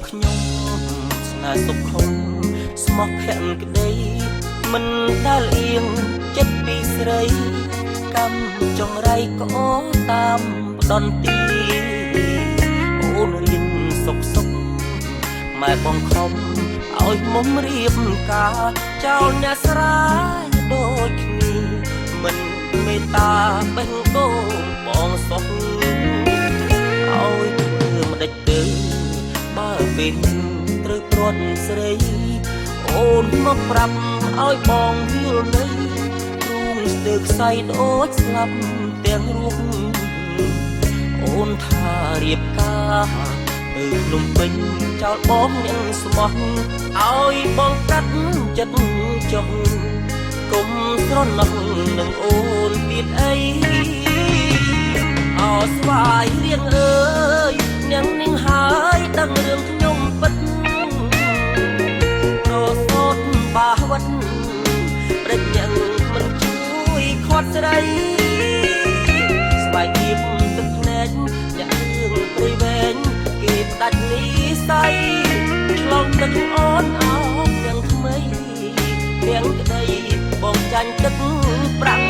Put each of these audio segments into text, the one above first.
ខ្ញុំស្នេហ៍សុខខំស្មោះភក្តីមិនដែលអៀងចិត្តពីស្រីកម្មចងរៃក៏តាមផ្ដន់ទីអូនរៀនសុខសុខម៉ែបងខំឲ្យមុំរៀបការចោលអ្នកស្រាយដូចគ្នាមិនមេត្តាបេះកូនបងសុខឲ្យធ្វើមិនដេចទៅបើពេលត្រូវព្រាត់ស្រីអូនមកប្រាប់ឲ្យបងយល់នៃរូងស្ទើរខ្សែដូចស្លាប់ទាំងរូបអូនថារៀបការទៅភ្នំពេញចោលបងនឹងស្មោះឲ្យបងកាត់ចិត្តចុះកុំស្រណោះនឹងអូនទៀតអីអោស្វាយរៀងអើយនាងនឹងហើយដឹងរឿងខ្ញុំពិតប្រសូតបាវត្តប្រញាំងមិនជួយខាត់ស្រីស្បែកគៀបទឹកភ្នែកអ្នករឿងព្រៃវែងគេផ្ដាច់និស័យឆ្លងទឹកអូនអោបយ៉ាងថ្មីទាំងក្តីបងចាញ់ទឹកប្រាំង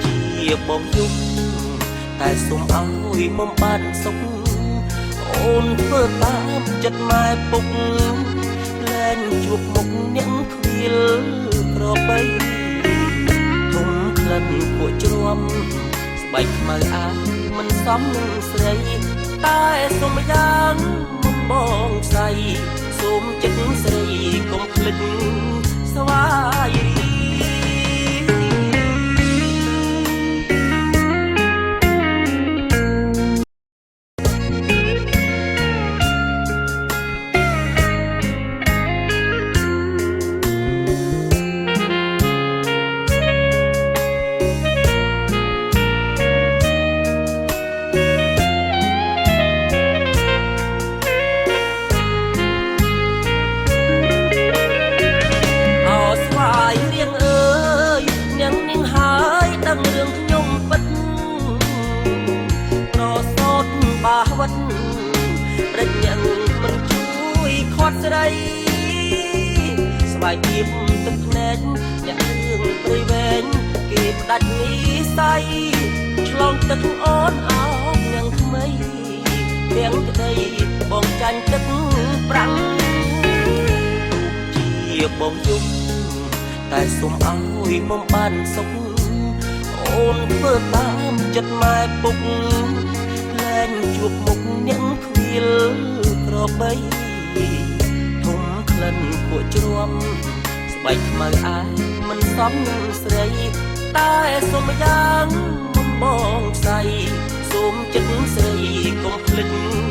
ជាបងយំតែសុំឲ្យមុំបានសុខអូនធ្វើតាមចិត្តម៉ែពុកលែងជួបមុខអ្នកខ្វៀលក្របីធំក្លិនគួចជ្រាំស្បែកខ្មៅអាយមិនសមនឹងស្រីតែសុំយ៉ាងមុំបងស្អីសូមចិត្តស្រីកុំភ្លេចស្វាយរីប្រញាំងមិនជួយខាត់ស្រីស្បែកគៀបទឹកភ្នែកអ្នករឿងព្រៃវែងគេផ្ដាច់និស័យឆ្លងទឹកអូនអោបយ៉ាងថ្មីទាំងក្តីបងចាញ់ទឹកប្រាំងជាបងយំតែសុំឲ្យមុំបានសុខអូនធ្វើតាមចិត្តម៉ែពុកលែងជួបមុខអ្នកខ្វៀលក្របីធំក្លិនគួចជ្រាំស្បែកខ្មៅអាយមិនសមនឹងស្រីតែសុំយ៉ាងមុំបងស្អីសូមចិត្តស្រីកុំភ្លេច